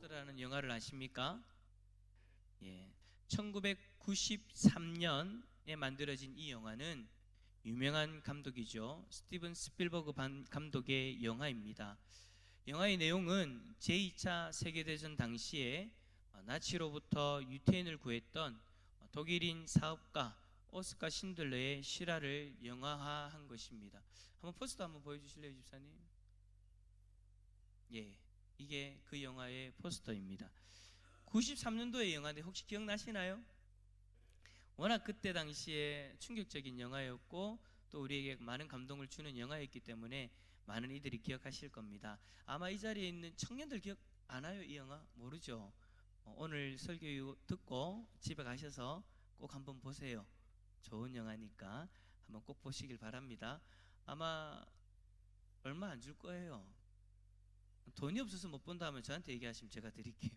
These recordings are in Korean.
포스트라는 영화를 아십니까? 예. 1993년에 만들어진 이 영화는 유명한 감독이죠. 스티븐 스필버그 감독의 영화입니다. 영화의 내용은 제2차 세계대전 당시에 나치로부터 유태인을 구했던 독일인 사업가 오스카 신들러의 실화를 영화화한 것입니다. 한번 포스터 한번 보여주실래요, 집사님? 예, 이게 그 영화의 포스터입니다. 93년도의 영화인데 혹시 기억나시나요? 워낙 그때 당시에 충격적인 영화였고 또 우리에게 많은 감동을 주는 영화였기 때문에 많은 이들이 기억하실 겁니다. 아마 이 자리에 있는 청년들 기억 안 나요? 이 영화? 모르죠? 오늘 설교 듣고 집에 가셔서 꼭 한번 보세요. 좋은 영화니까 한번 꼭 보시길 바랍니다. 아마 얼마 안 줄 거예요. 돈이 없어서 못 본다 하면 저한테 얘기하시면 제가 드릴게요.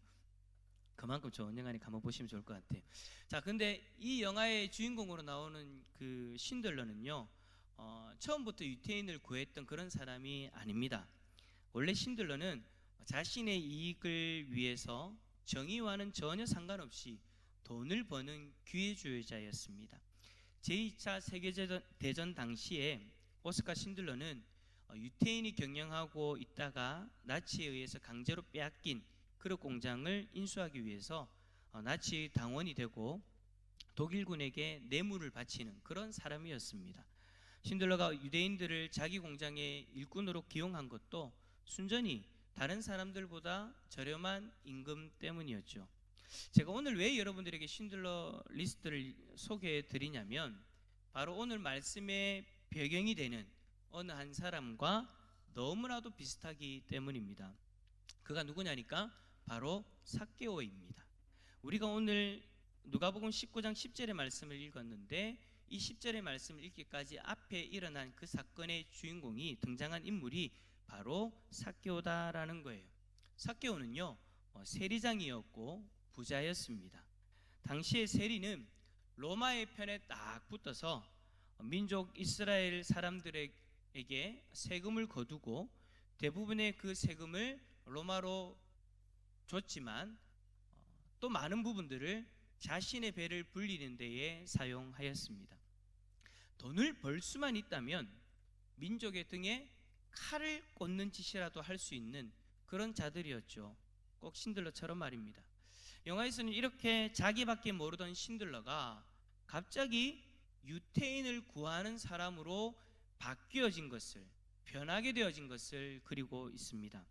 그만큼 좋은 영화니까 한번 보시면 좋을 것 같아요. 자, 근데 이 영화의 주인공으로 나오는 그 신들러는요, 처음부터 유태인을 구했던 그런 사람이 아닙니다. 원래 신들러는 자신의 이익을 위해서 정의와는 전혀 상관없이 돈을 버는 기회주의자였습니다. 제2차 세계대전 당시에 오스카 신들러는 유태인이 경영하고 있다가 나치에 의해서 강제로 빼앗긴 그릇 공장을 인수하기 위해서 나치 당원이 되고 독일군에게 뇌물을 바치는 그런 사람이었습니다. 신들러가 유대인들을 자기 공장의 일꾼으로 기용한 것도 순전히 다른 사람들보다 저렴한 임금 때문이었죠. 제가 오늘 왜 여러분들에게 신들러 리스트를 소개해 드리냐면 바로 오늘 말씀의 배경이 되는 어느 한 사람과 너무나도 비슷하기 때문입니다. 그가 누구냐니까 바로 삭개오입니다. 우리가 오늘 누가복음 19장 10절의 말씀을 읽었는데 이 10절의 말씀을 읽기까지 앞에 일어난 그 사건의 주인공이 등장한 인물이 바로 삭개오다라는 거예요. 삭개오는요, 세리장이었고 부자였습니다. 당시의 세리는 로마의 편에 딱 붙어서 민족 이스라엘 사람들에게 세금을 거두고 대부분의 그 세금을 로마로 줬지만 또 많은 부분들을 자신의 배를 불리는 데에 사용하였습니다. 돈을 벌 수만 있다면 민족의 등에 칼을 꽂는 짓이라도 할 수 있는 그런 자들이었죠. 꼭 신들러처럼 말입니다. 영화에서는 이렇게 자기밖에 모르던 신들러가 갑자기 유태인을 구하는 사람으로 바뀌어진 것을, 변하게 되어진 것을 그리고 있습니다.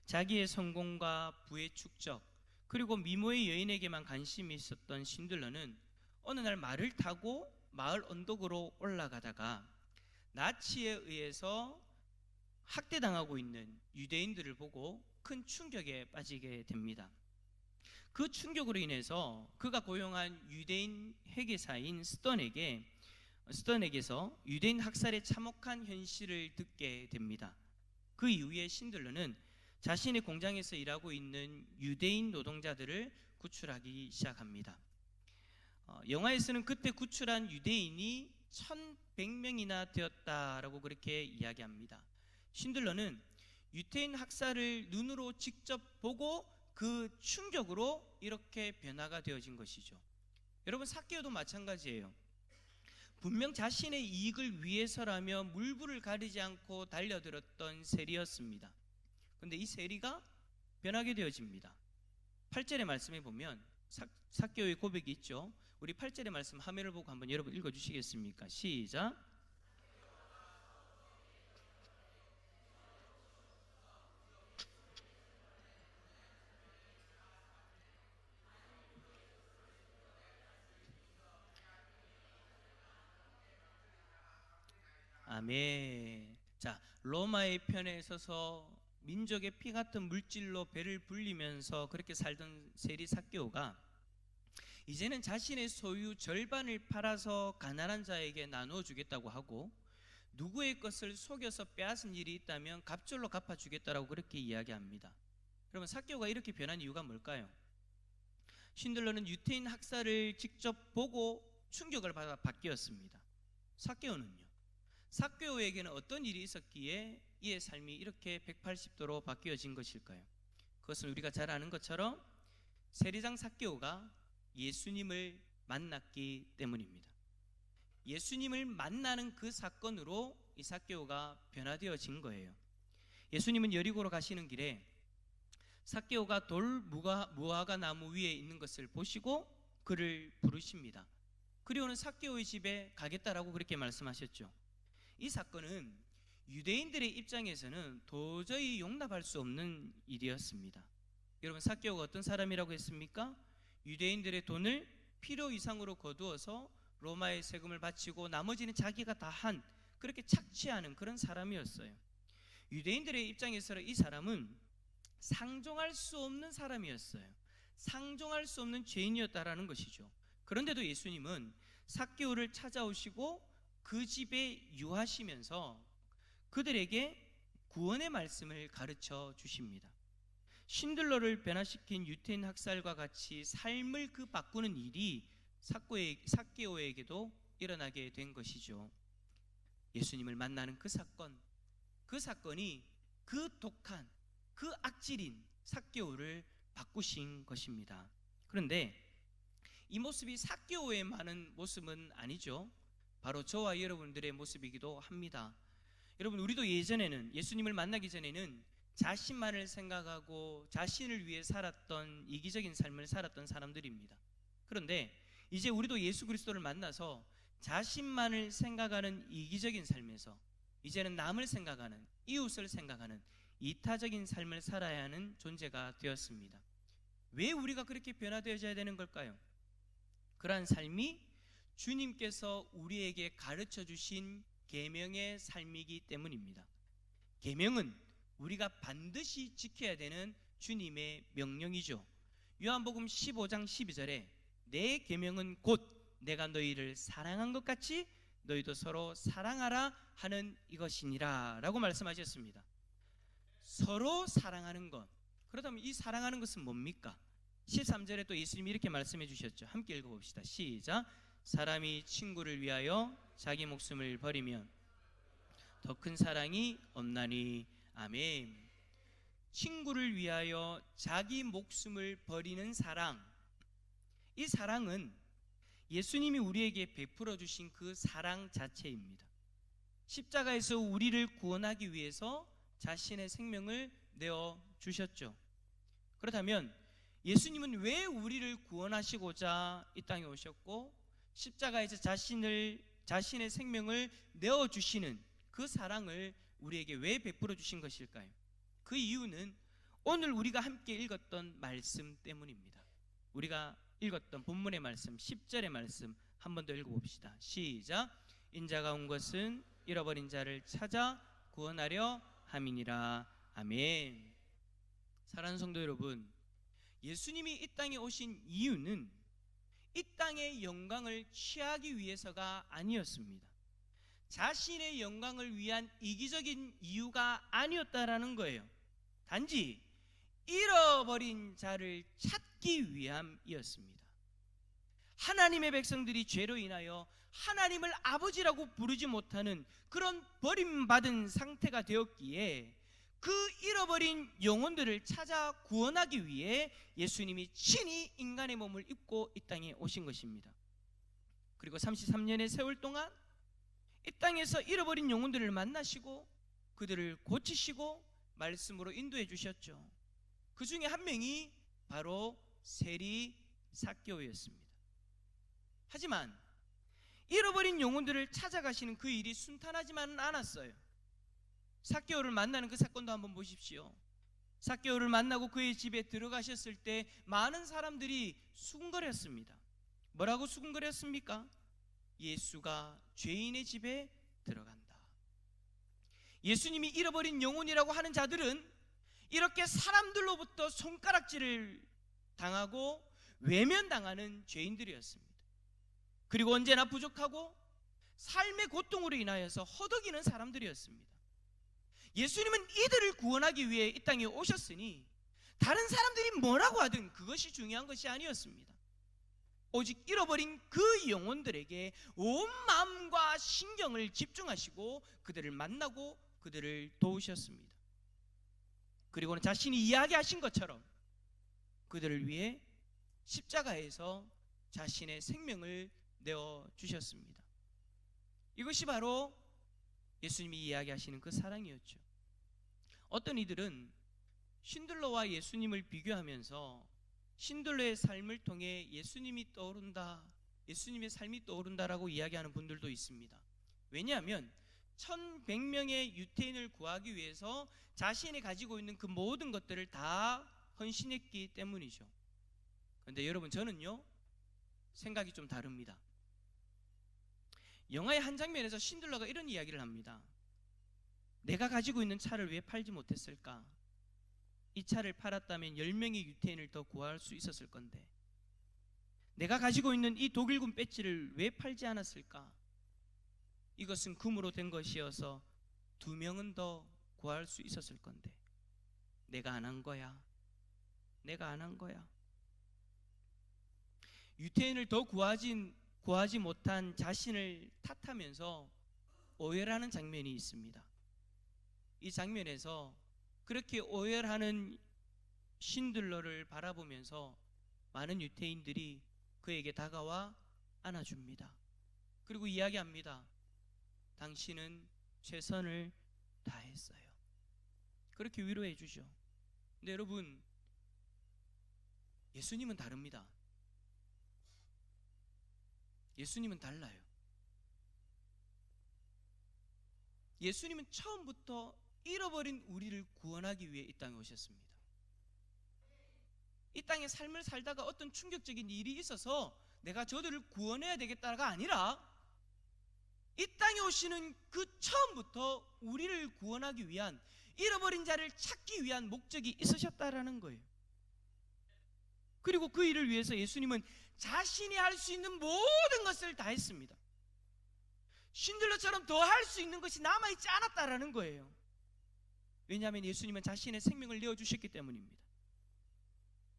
자기의 성공과 부의 축적, 그리고 미모의 여인에게만 관심이 있었던 신들러는 어느 날 말을 타고 마을 언덕으로 올라가다가 나치에 의해서 학대당하고 있는 유대인들을 보고 큰 충격에 빠지게 됩니다. 그 충격으로 인해서 그가 고용한 유대인 회계사인 스턴에게서 유대인 학살의 참혹한 현실을 듣게 됩니다. 그 이후에 신들러는 자신의 공장에서 일하고 있는 유대인 노동자들을 구출하기 시작합니다. 영화에서는 그때 구출한 유대인이 1100명이나 되었다라고 그렇게 이야기합니다. 신들러는 유태인 학살을 눈으로 직접 보고 그 충격으로 이렇게 변화가 되어진 것이죠. 여러분, 삭개오도 마찬가지예요. 분명 자신의 이익을 위해서라며 물불을 가리지 않고 달려들었던 세리였습니다. 그런데 이 세리가 변하게 되어집니다. 8절의 말씀에 보면 삭개오의 고백이 있죠. 우리 8절의 말씀 화면을 보고 한번 여러분 읽어주시겠습니까? 시작. 아멘. 자, 로마의 편에 서서 민족의 피 같은 물질로 배를 불리면서 그렇게 살던 세리 삭개오가 이제는 자신의 소유 절반을 팔아서 가난한 자에게 나누어 주겠다고 하고 누구의 것을 속여서 빼앗은 일이 있다면 갑절로 갚아주겠다라고 그렇게 이야기합니다. 여러분, 삭개오가 이렇게 변한 이유가 뭘까요? 신들러는 유태인 학살을 직접 보고 충격을 받아 바뀌었습니다. 삭개오는요? 삭개오에게는 어떤 일이 있었기에 이의 삶이 이렇게 180도로 바뀌어진 것일까요? 그것은 우리가 잘 아는 것처럼 세리장 삭개오가 예수님을 만났기 때문입니다. 예수님을 만나는 그 사건으로 이 삭개오가 변화되어진 거예요. 예수님은 여리고로 가시는 길에 삭개오가 돌 무화과 나무 위에 있는 것을 보시고 그를 부르십니다. 그리고는 삭개오의 집에 가겠다라고 그렇게 말씀하셨죠. 이 사건은 유대인들의 입장에서는 도저히 용납할 수 없는 일이었습니다. 여러분, 삭개오가 어떤 사람이라고 했습니까? 유대인들의 돈을 필요 이상으로 거두어서 로마의 세금을 바치고 나머지는 자기가 다 한, 그렇게 착취하는 그런 사람이었어요. 유대인들의 입장에서는 이 사람은 상종할 수 없는 사람이었어요. 상종할 수 없는 죄인이었다라는 것이죠. 그런데도 예수님은 삭개오를 찾아오시고 그 집에 유하시면서 그들에게 구원의 말씀을 가르쳐 주십니다. 신들러를 변화시킨 유태인 학살과 같이 삶을 그 바꾸는 일이 삭개오에게도 일어나게 된 것이죠. 예수님을 만나는 그 사건이 그 독한, 그 악질인 삭개오를 바꾸신 것입니다. 그런데 이 모습이 삭개오의 많은 모습은 아니죠. 바로 저와 여러분들의 모습이기도 합니다. 여러분, 우리도 예전에는, 예수님을 만나기 전에는 자신만을 생각하고 자신을 위해 살았던 이기적인 삶을 살았던 사람들입니다. 그런데 이제 우리도 예수 그리스도를 만나서 자신만을 생각하는 이기적인 삶에서 이제는 남을 생각하는, 이웃을 생각하는 이타적인 삶을 살아야 하는 존재가 되었습니다. 왜 우리가 그렇게 변화되어져야 되는 걸까요? 그러한 삶이 주님께서 우리에게 가르쳐 주신 계명의 삶이기 때문입니다. 계명은 우리가 반드시 지켜야 되는 주님의 명령이죠. 요한복음 15장 12절에 내 계명은 곧 내가 너희를 사랑한 것 같이 너희도 서로 사랑하라 하는 이것이니라 라고 말씀하셨습니다. 서로 사랑하는 것. 그렇다면 이 사랑하는 것은 뭡니까? 13절에 또 예수님이 이렇게 말씀해 주셨죠. 함께 읽어봅시다. 시작. 사람이 친구를 위하여 자기 목숨을 버리면 더 큰 사랑이 없나니. 아멘. 친구를 위하여 자기 목숨을 버리는 사랑, 이 사랑은 예수님이 우리에게 베풀어 주신 그 사랑 자체입니다. 십자가에서 우리를 구원하기 위해서 자신의 생명을 내어 주셨죠. 그렇다면 예수님은 왜 우리를 구원하시고자 이 땅에 오셨고 십자가에서 자신의 생명을 내어 주시는 그 사랑을 우리에게 왜 베풀어 주신 것일까요? 그 이유는 오늘 우리가 함께 읽었던 말씀 때문입니다. 우리가 읽었던 본문의 말씀 10절의 말씀 한 번 더 읽어봅시다. 시작. 인자가 온 것은 잃어버린 자를 찾아 구원하려 함이니라. 아멘. 사랑하는 성도 여러분, 예수님이 이 땅에 오신 이유는 이 땅의 영광을 취하기 위해서가 아니었습니다. 자신의 영광을 위한 이기적인 이유가 아니었다라는 거예요. 단지 잃어버린 자를 찾기 위함이었습니다. 하나님의 백성들이 죄로 인하여 하나님을 아버지라고 부르지 못하는 그런 버림받은 상태가 되었기에 그 잃어버린 영혼들을 찾아 구원하기 위해 예수님이 친히 인간의 몸을 입고 이 땅에 오신 것입니다. 그리고 33년의 세월 동안 이 땅에서 잃어버린 영혼들을 만나시고 그들을 고치시고 말씀으로 인도해 주셨죠. 그 중에 한 명이 바로 세리 삭개오였습니다. 하지만 잃어버린 영혼들을 찾아가시는 그 일이 순탄하지만은 않았어요. 삭개오를 만나는 그 사건도 한번 보십시오. 삭개오를 만나고 그의 집에 들어가셨을 때 많은 사람들이 수군거렸습니다. 뭐라고 수군거렸습니까? 예수가 죄인의 집에 들어간다. 예수님이 잃어버린 영혼이라고 하는 자들은 이렇게 사람들로부터 손가락질을 당하고 외면당하는 죄인들이었습니다. 그리고 언제나 부족하고 삶의 고통으로 인하여서 허덕이는 사람들이었습니다. 예수님은 이들을 구원하기 위해 이 땅에 오셨으니 다른 사람들이 뭐라고 하든 그것이 중요한 것이 아니었습니다. 오직 잃어버린 그 영혼들에게 온 마음과 신경을 집중하시고 그들을 만나고 그들을 도우셨습니다. 그리고는 자신이 이야기하신 것처럼 그들을 위해 십자가에서 자신의 생명을 내어주셨습니다. 이것이 바로 예수님이 이야기하시는 그 사랑이었죠. 어떤 이들은 신들러와 예수님을 비교하면서 신들러의 삶을 통해 예수님이 떠오른다, 예수님의 삶이 떠오른다라고 이야기하는 분들도 있습니다. 왜냐하면 1100명의 유태인을 구하기 위해서 자신이 가지고 있는 그 모든 것들을 다 헌신했기 때문이죠. 그런데 여러분, 저는요 생각이 좀 다릅니다. 영화의 한 장면에서 신들러가 이런 이야기를 합니다. 내가 가지고 있는 차를 왜 팔지 못했을까? 이 차를 팔았다면 10명의 유태인을 더 구할 수 있었을 건데, 내가 가지고 있는 이 독일군 배지를 왜 팔지 않았을까? 이것은 금으로 된 것이어서 2명은 더 구할 수 있었을 건데 내가 안 한 거야. 내가 안 한 거야. 유태인을 더 구하지 못한 자신을 탓하면서 오열하는 장면이 있습니다. 이 장면에서 그렇게 오열하는 신들러를 바라보면서 많은 유태인들이 그에게 다가와 안아줍니다. 그리고 이야기합니다. 당신은 최선을 다했어요. 그렇게 위로해 주죠. 근데 여러분, 예수님은 다릅니다. 예수님은 달라요. 예수님은 처음부터 잃어버린 우리를 구원하기 위해 이 땅에 오셨습니다. 이 땅에 삶을 살다가 어떤 충격적인 일이 있어서 내가 저들을 구원해야 되겠다가 아니라 이 땅에 오시는 그 처음부터 우리를 구원하기 위한, 잃어버린 자를 찾기 위한 목적이 있으셨다라는 거예요. 그리고 그 일을 위해서 예수님은 자신이 할 수 있는 모든 것을 다 했습니다. 신들러처럼 더 할 수 있는 것이 남아있지 않았다라는 거예요. 왜냐하면 예수님은 자신의 생명을 내어주셨기 때문입니다.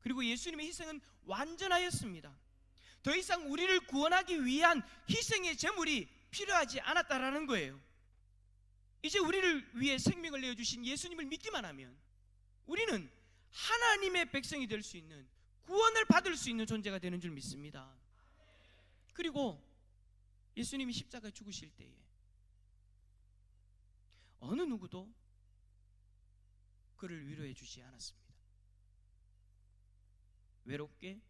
그리고 예수님의 희생은 완전하였습니다. 더 이상 우리를 구원하기 위한 희생의 제물이 필요하지 않았다라는 거예요. 이제 우리를 위해 생명을 내어주신 예수님을 믿기만 하면 우리는 하나님의 백성이 될 수 있는, 구원을 받을 수 있는 존재가 되는 줄 믿습니다. 그리고 예수님이 십자가에 죽으실 때에 어느 누구도 그를 위로해 주지 않았습니다. 외롭게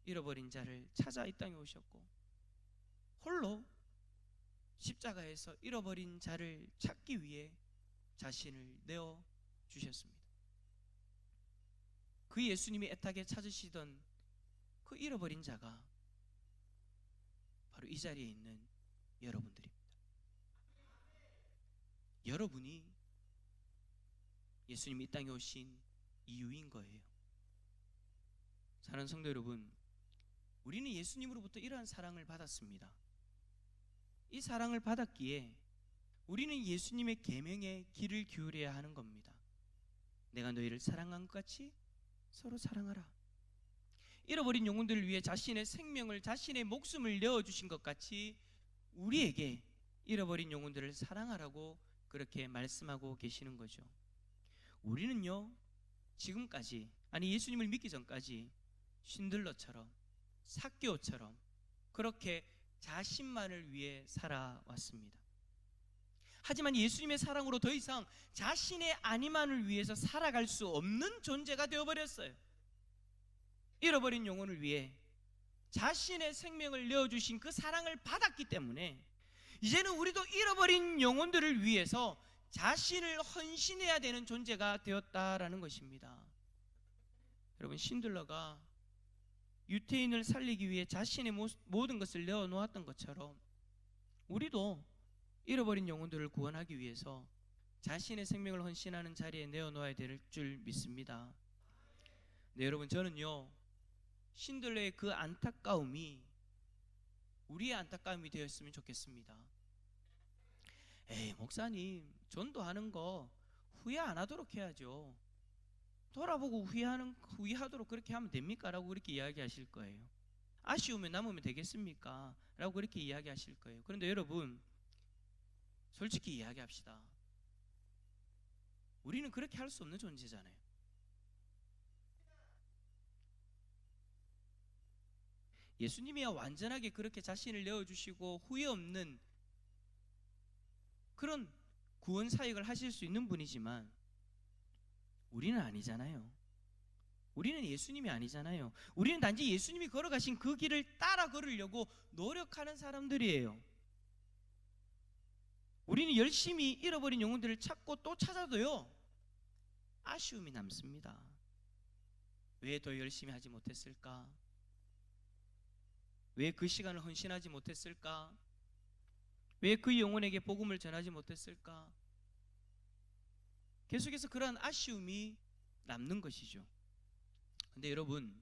잃어버린 자를 찾아 이 땅에 오셨고, 홀로 십자가에서 잃어버린 자를 찾기 위해 자신을 내어 주셨습니다. 그 예수님이 애타게 찾으시던 그 잃어버린 자가 바로 이 자리에 있는 여러분들입니다. 여러분이 예수님이 이 땅에 오신 이유인 거예요. 사랑하는 성도 여러분, 우리는 예수님으로부터 이러한 사랑을 받았습니다. 이 사랑을 받았기에 우리는 예수님의 계명에 귀를 기울여야 하는 겁니다. 내가 너희를 사랑한 것 같이 서로 사랑하라. 잃어버린 영혼들을 위해 자신의 생명을, 자신의 목숨을 내어주신 것 같이 우리에게 잃어버린 영혼들을 사랑하라고 그렇게 말씀하고 계시는 거죠. 우리는요, 지금까지, 아니 예수님을 믿기 전까지 신들러처럼, 삭개오처럼 그렇게 자신만을 위해 살아왔습니다. 하지만 예수님의 사랑으로 더 이상 자신의 아니만을 위해서 살아갈 수 없는 존재가 되어버렸어요. 잃어버린 영혼을 위해 자신의 생명을 내어주신 그 사랑을 받았기 때문에 이제는 우리도 잃어버린 영혼들을 위해서 자신을 헌신해야 되는 존재가 되었다라는 것입니다. 여러분, 신들러가 유태인을 살리기 위해 자신의 모든 것을 내어놓았던 것처럼 우리도 잃어버린 영혼들을 구원하기 위해서 자신의 생명을 헌신하는 자리에 내어놓아야 될 줄 믿습니다. 네, 여러분, 저는요 신들러의 그 안타까움이 우리의 안타까움이 되었으면 좋겠습니다. 에이, 목사님, 전도하는 거 후회 안 하도록 해야죠. 돌아보고 후회하도록 그렇게 하면 됩니까? 라고 그렇게 이야기하실 거예요. 아쉬우면 남으면 되겠습니까? 라고 그렇게 이야기하실 거예요. 그런데 여러분, 솔직히 이야기합시다. 우리는 그렇게 할 수 없는 존재잖아요. 예수님이야 완전하게 그렇게 자신을 내어주시고 후회 없는 그런 구원 사역을 하실 수 있는 분이지만 우리는 아니잖아요. 우리는 예수님이 아니잖아요. 우리는 단지 예수님이 걸어가신 그 길을 따라 걸으려고 노력하는 사람들이에요. 우리는 열심히 잃어버린 영혼들을 찾고 또 찾아도요, 아쉬움이 남습니다. 왜 더 열심히 하지 못했을까? 왜 그 시간을 헌신하지 못했을까? 왜 그 영혼에게 복음을 전하지 못했을까? 계속해서 그러한 아쉬움이 남는 것이죠. 근데 여러분,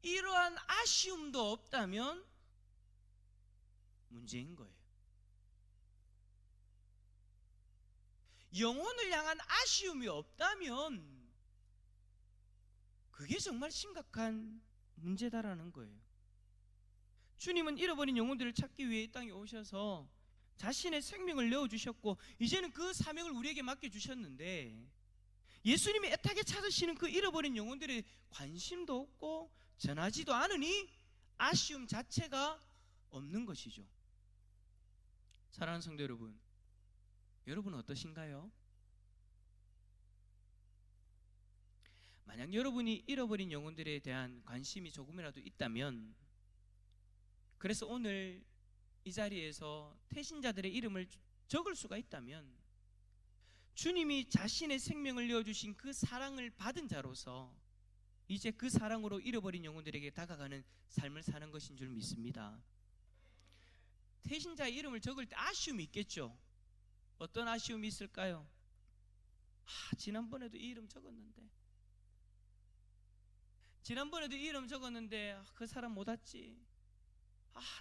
이러한 아쉬움도 없다면 문제인 거예요. 영혼을 향한 아쉬움이 없다면 그게 정말 심각한 문제다라는 거예요. 주님은 잃어버린 영혼들을 찾기 위해 이 땅에 오셔서 자신의 생명을 내어주셨고 이제는 그 사명을 우리에게 맡겨주셨는데 예수님이 애타게 찾으시는 그 잃어버린 영혼들의 관심도 없고 전하지도 않으니 아쉬움 자체가 없는 것이죠. 사랑하는 성도 여러분, 여러분은 어떠신가요? 만약 여러분이 잃어버린 영혼들에 대한 관심이 조금이라도 있다면, 그래서 오늘 이 자리에서 태신자들의 이름을 적을 수가 있다면, 주님이 자신의 생명을 내어주신 그 사랑을 받은 자로서 이제 그 사랑으로 잃어버린 영혼들에게 다가가는 삶을 사는 것인 줄 믿습니다. 태신자의 이름을 적을 때 아쉬움이 있겠죠. 어떤 아쉬움이 있을까요? 지난번에도 이 이름 적었는데 그 사람 못 왔지.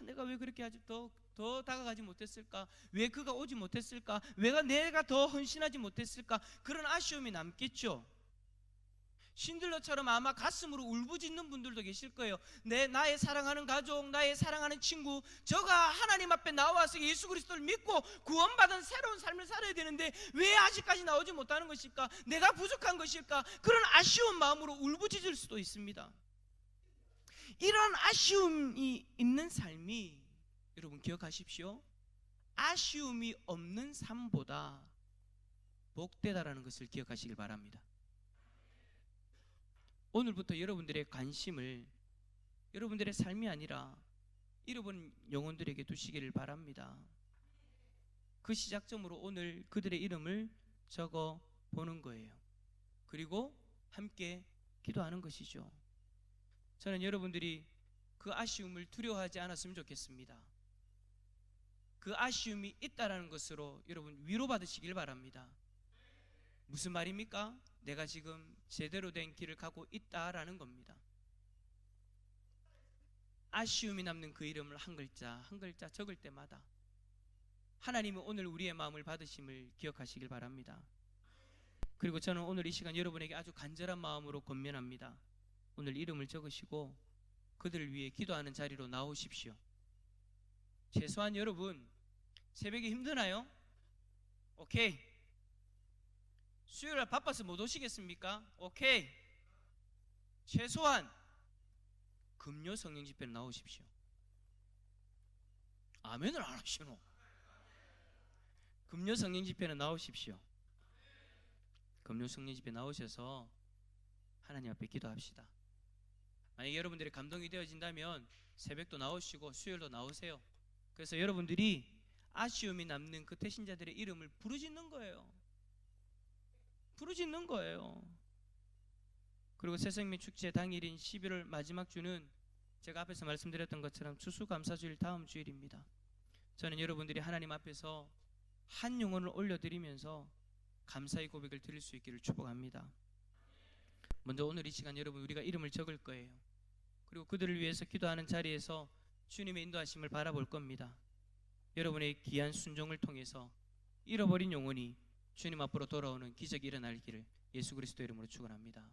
내가 왜 그렇게 아직 더 다가가지 못했을까? 왜 그가 오지 못했을까? 왜 내가 더 헌신하지 못했을까? 그런 아쉬움이 남겠죠. 신들러처럼 아마 가슴으로 울부짖는 분들도 계실 거예요. 나의 사랑하는 가족, 나의 사랑하는 친구, 저가 하나님 앞에 나와서 예수 그리스도를 믿고 구원받은 새로운 삶을 살아야 되는데 왜 아직까지 나오지 못하는 것일까? 내가 부족한 것일까? 그런 아쉬운 마음으로 울부짖을 수도 있습니다. 이런 아쉬움이 있는 삶이, 여러분 기억하십시오, 아쉬움이 없는 삶보다 복되다라는 것을 기억하시길 바랍니다. 오늘부터 여러분들의 관심을 여러분들의 삶이 아니라 잃어버린 영혼들에게 두시기를 바랍니다. 그 시작점으로 오늘 그들의 이름을 적어 보는 거예요. 그리고 함께 기도하는 것이죠. 저는 여러분들이 그 아쉬움을 두려워하지 않았으면 좋겠습니다. 그 아쉬움이 있다라는 것으로 여러분 위로받으시길 바랍니다. 무슨 말입니까? 내가 지금 제대로 된 길을 가고 있다라는 겁니다. 아쉬움이 남는 그 이름을 한 글자 한 글자 적을 때마다 하나님은 오늘 우리의 마음을 받으심을 기억하시길 바랍니다. 그리고 저는 오늘 이 시간 여러분에게 아주 간절한 마음으로 권면합니다. 오늘 이름을 적으시고 그들을 위해 기도하는 자리로 나오십시오. 최소한 여러분 새벽에 힘드나요? 오케이. 수요일날 바빠서 못 오시겠습니까? 오케이. 최소한 금요 성령 집회는 나오십시오. 아멘을 안 하시노? 금요 성령 집회는 나오십시오. 금요 성령 집회 나오셔서 하나님 앞에 기도합시다. 만약에 여러분들이 감동이 되어진다면 새벽도 나오시고 수요일도 나오세요. 그래서 여러분들이 아쉬움이 남는 그 태신자들의 이름을 부르짖는 거예요. 부르짖는 거예요. 그리고 새생명 축제 당일인 11월 마지막 주는 제가 앞에서 말씀드렸던 것처럼 추수감사주일 다음 주일입니다. 저는 여러분들이 하나님 앞에서 한 영혼을 올려드리면서 감사의 고백을 드릴 수 있기를 축복합니다. 먼저 오늘 이 시간 여러분 우리가 이름을 적을 거예요. 그리고 그들을 위해서 기도하는 자리에서 주님의 인도하심을 바라볼 겁니다. 여러분의 귀한 순종을 통해서 잃어버린 영혼이 주님 앞으로 돌아오는 기적이 일어날 길을 예수 그리스도 이름으로 축원합니다.